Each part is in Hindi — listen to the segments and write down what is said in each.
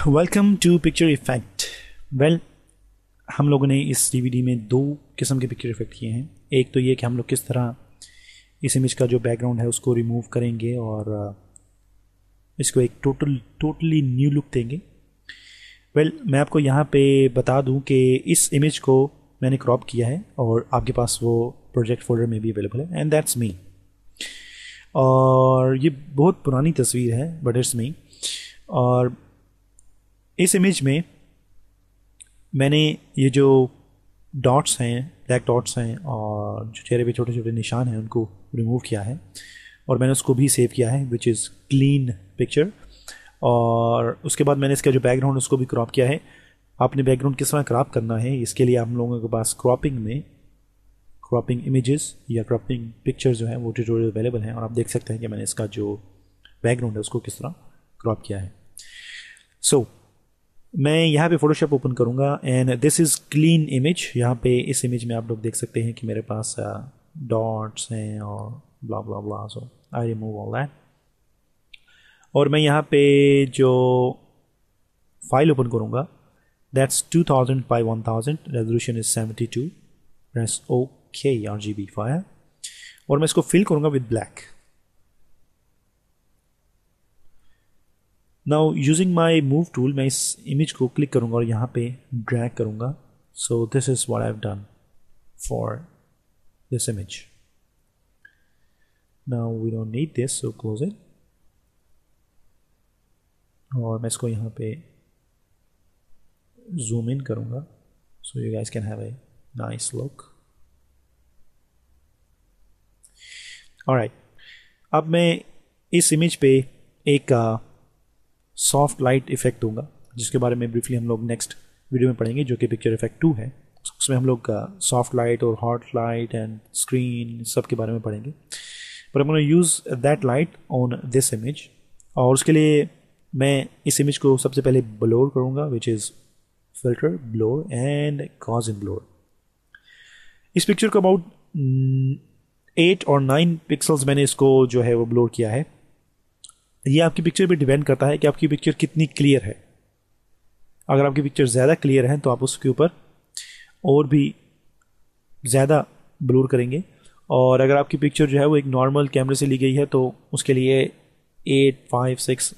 Welcome to picture effect. Well, हम लोगों ने इस डीवीडी में दो किस्म के पिक्चर इफेक्ट किए हैं। एक तो ये कि हम लोग किस तरह इस इमेज का जो बैकग्राउंड है उसको रिमूव करेंगे और इसको एक टोटली न्यू लुक देंगे। वेल, मैं आपको यहाँ पे बता दूँ कि इस इमेज को मैंने क्रॉप किया है और आपके पास वो प्रोजेक्ट फोल्डर में भी अवेलेबल है, एंड दैट्स मी। और ये बहुत पुरानी तस्वीर है, बट इट्स मी। और इस इमेज में मैंने ये जो डॉट्स हैं, ब्लैक डॉट्स हैं और जो चेहरे पे छोटे छोटे निशान हैं उनको रिमूव किया है और मैंने उसको भी सेव किया है, विच इज़ क्लीन पिक्चर। और उसके बाद मैंने इसका जो बैकग्राउंड उसको भी क्रॉप किया है। आपने बैकग्राउंड किस तरह क्रॉप करना है, इसके लिए हम लोगों के पास क्रॉपिंग इमेजेस या क्रॉपिंग पिक्चर जो है वो ट्यूटोरियल अवेलेबल हैं और आप देख सकते हैं कि मैंने इसका जो बैकग्राउंड है उसको किस तरह क्रॉप किया है। सो मैं यहाँ पे फोटोशॉप ओपन करूँगा and this is clean image. यहाँ पे इस इमेज में आप लोग देख सकते हैं कि मेरे पास डॉट्स हैं और ब्ला ब्ला ब्ला। सो आई रिमूव ऑल दैट और मैं यहाँ पे जो फाइल ओपन करूँगा that's 2000 by 1000, resolution is 72, press okay RGB file और मैं इसको फिल करूँगा with black. Now using my move tool मैं इस इमेज को क्लिक करूंगा और यहाँ पे ड्रैग करूंगा। So this is what I have done for this image. Now we don't need this, so close it. और मैं इसको यहाँ पे जूम इन करूंगा so you guys can have a nice look. Alright, अब मैं इस इमेज पे एक सॉफ्ट लाइट इफेक्ट दूंगा जिसके बारे में ब्रीफली हम लोग नेक्स्ट वीडियो में पढ़ेंगे, जो कि पिक्चर इफेक्ट 2 है। उसमें हम लोग सॉफ्ट लाइट और हॉट लाइट एंड स्क्रीन सब के बारे में पढ़ेंगे, but I am gonna use that light on this image. और उसके लिए मैं इस इमेज को सबसे पहले ब्लोर करूंगा, which is filter, blur and Gaussian blur. इस पिक्चर को अबाउट 8 और 9 पिक्सल्स मैंने इसको जो है वो ब्लोर किया है। ये आपकी पिक्चर पे डिपेंड करता है कि आपकी पिक्चर कितनी क्लियर है। अगर आपकी पिक्चर ज़्यादा क्लियर है तो आप उसके ऊपर और भी ज़्यादा ब्लूर करेंगे, और अगर आपकी पिक्चर जो है वो एक नॉर्मल कैमरे से ली गई है तो उसके लिए 8, 5, 6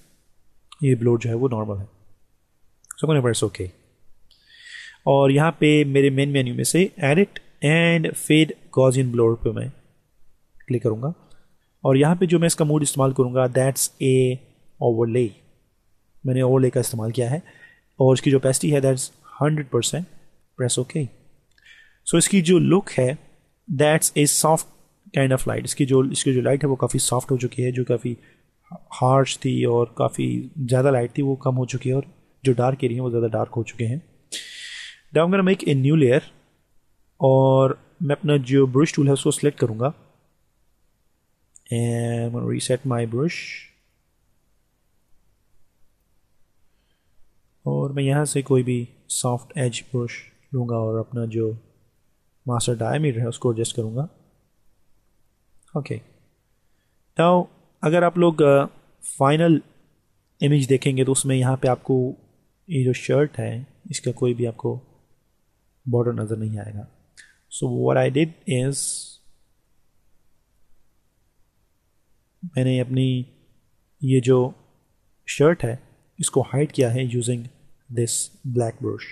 ये ब्लोर जो है वो नॉर्मल है। So it's okay. और यहाँ पे मेरे मेन मेन्यू में से एडिट एंड फेड गॉसियन ब्लोर पे मैं क्लिक करूँगा और यहाँ पे जो मैं इसका मोड इस्तेमाल करूँगा दैट्स ए ओवरले। मैंने ओवरले का इस्तेमाल किया है और इसकी जो ओपेसिटी है दैट्स 100%, प्रेस ओके। सो इसकी जो लुक है that's a soft kind of light. इसकी जो लाइट है वो काफ़ी सॉफ्ट हो चुकी है, जो काफ़ी हार्श थी और काफ़ी ज़्यादा लाइट थी वो कम हो चुकी है, और जो डार्क एरिया है वो ज़्यादा डार्क हो चुके हैं। Now I am gonna make a new layer और मैं अपना जो ब्रश टूल है उसको सिलेक्ट करूँगा and I'm going to reset my brush और मैं यहाँ से कोई भी सॉफ्ट एज ब्रश लूँगा और अपना जो मास्टर डायमीटर है उसको एडजस्ट करूँगा। ओके, नाउ अगर आप लोग फाइनल इमेज देखेंगे तो उसमें यहाँ पे आपको ये जो शर्ट है इसका कोई भी आपको बॉर्डर नज़र नहीं आएगा। So what I did is मैंने अपनी ये जो शर्ट है इसको हाइड किया है यूजिंग दिस ब्लैक ब्रश।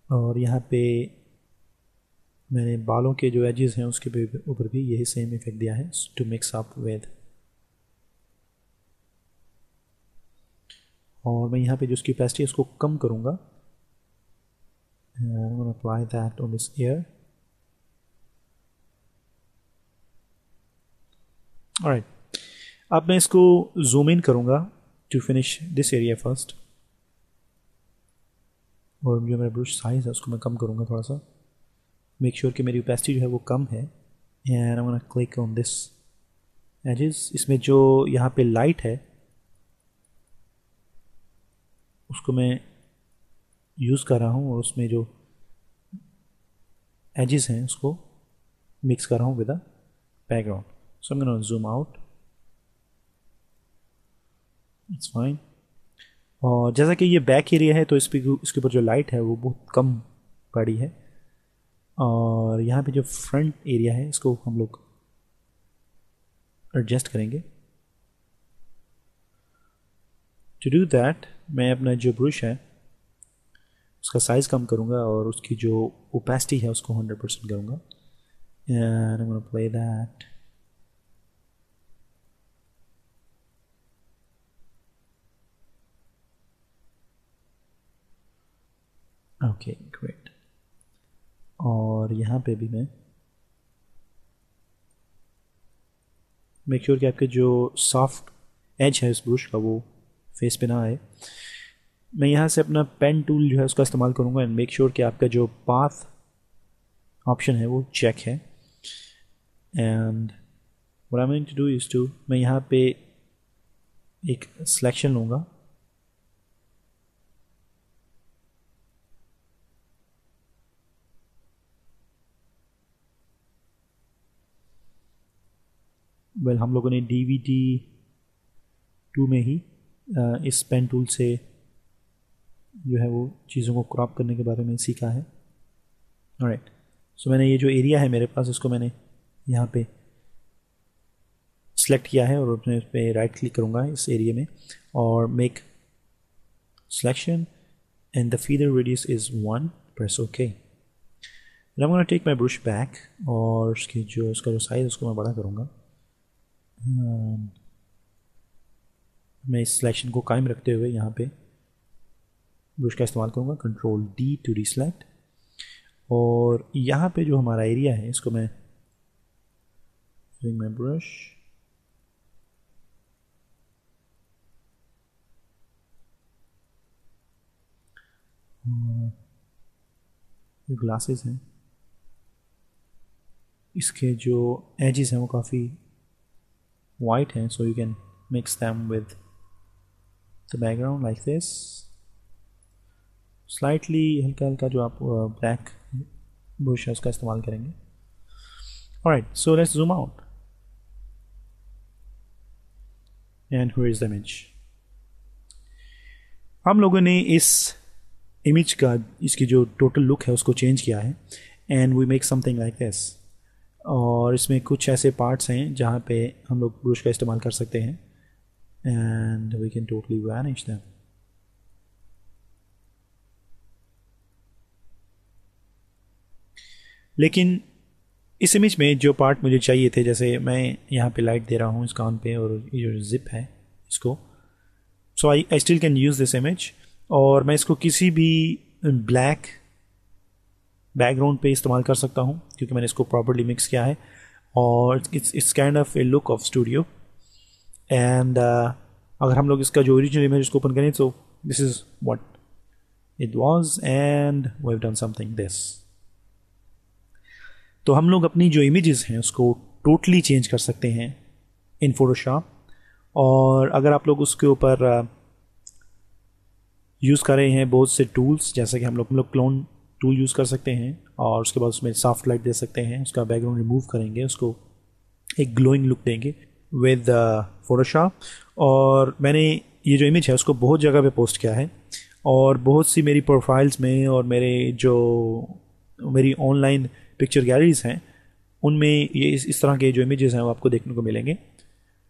और यहाँ पे मैंने बालों के जो एजेस हैं उसके ऊपर भी यही सेम इफेक्ट दिया है टू मिक्स अप विद। और मैं यहाँ पे जो उसकी ओपेसिटी है उसको कम करूँगा। Apply that on this air. Alright, अब मैं इसको जूम इन करूँगा to finish this area first, और जो मेरा ब्रश साइज है उसको मैं कम करूँगा थोड़ा सा, मेक श्योर कि मेरी ओपेसिटी जो है वो कम है। And I am gonna click on this edges. इसमें जो यहाँ पे लाइट है उसको मैं यूज़ कर रहा हूँ और उसमें जो एजेस हैं उसको मिक्स कर रहा हूँ with the background. So I am gonna zoom out. It's fine. और जैसा कि ये बैक एरिया है तो इसके ऊपर जो लाइट है वो बहुत कम पड़ी है. और यहाँ पे जो फ्रंट एरिया है इसको हम लोग एडजस्ट करेंगे. टू डू दैट मैं अपना जो ब्रश है उसका साइज़ कम करूँगा और उसकी जो ओपेसिटी है उसको 100% करूँगा. And I am gonna play that. Okay great. और यहाँ पे भी मैं मेक श्योर कि आपके जो सॉफ्ट एज है इस ब्रश का वो फेस पे ना आए. मैं यहाँ से अपना पेन टूल जो है उसका इस्तेमाल करूँगा एंड मेक श्योर कि आपका जो पाथ ऑप्शन है वो चेक है. And what I am going to do is to मैं यहाँ पे एक सिलेक्शन लूँगा. वेल हम लोगों ने DVT2 में ही इस पेन टूल से जो है वो चीज़ों को क्रॉप करने के बारे में सीखा है. ऑलराइट. सो मैंने ये जो एरिया है मेरे पास इसको मैंने यहाँ पे सेलेक्ट किया है और अपने इस पर राइट क्लिक करूँगा इस एरिया में और make selection and the feather radius is 1. Press okay. I am gonna take my brush back और उसका जो साइज़ उसको मैं बड़ा करूँगा. मैं इस सिलेक्शन को कायम रखते हुए यहाँ पे ब्रश का इस्तेमाल करूँगा. Control D to reselect. और यहाँ पे जो हमारा एरिया है इसको मैं माई ब्रश जो ग्लासेस हैं इसके जो एजेस हैं वो काफ़ी वाइट हैं. So you can mix them with the background like this. Slightly हल्का हल्का जो आप ब्लैक ब्रश है उसका इस्तेमाल करेंगे. Alright. So let's zoom out and here is the image. हम लोगों ने इस इमेज का इसकी जो टोटल लुक है उसको चेंज किया है and we make something like this. और इसमें कुछ ऐसे पार्ट्स हैं जहाँ पे हम लोग ब्रश का इस्तेमाल कर सकते हैं and we can totally vanish them. लेकिन इस इमेज में जो पार्ट मुझे चाहिए थे, जैसे मैं यहाँ पे लाइट दे रहा हूँ इस कान पे और ये जो जिप है इसको, so I still can use this image. और मैं इसको किसी भी ब्लैक बैकग्राउंड पे इस्तेमाल कर सकता हूँ क्योंकि मैंने इसको प्रॉपर्ली मिक्स किया है और it's kind of A look of studio. And अगर हम लोग इसका जो ओरिजिनल इमेज उसको ओपन करें तो this is what it was and we have done something this. तो हम लोग अपनी जो इमेजेस हैं उसको टोटली चेंज कर सकते हैं इन फोटोशॉप. और अगर आप लोग उसके ऊपर यूज़ कर रहे हैं बहुत से टूल्स, जैसे कि हम लोग क्लोन टूल यूज़ कर सकते हैं और उसके बाद उसमें सॉफ्ट लाइट दे सकते हैं, उसका बैकग्राउंड रिमूव करेंगे, उसको एक ग्लोइंग लुक देंगे विद फोटोशॉप. और मैंने ये जो इमेज है उसको बहुत जगह पे पोस्ट किया है और बहुत सी मेरी प्रोफाइल्स में और मेरी ऑनलाइन पिक्चर गैलरीज हैं उनमें ये इस तरह के जो इमेजेस हैं वो आपको देखने को मिलेंगे.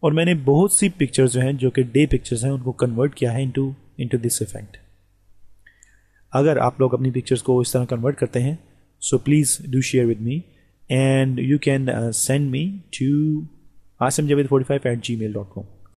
और मैंने बहुत सी पिक्चर्स जो हैं जो कि डे पिक्चर्स हैं उनको कन्वर्ट किया है इनटू दिस इफेक्ट. अगर आप लोग अपनी पिक्चर्स को इस तरह कन्वर्ट करते हैं so please do share with me and you can send me to asimjavid45@gmail.com.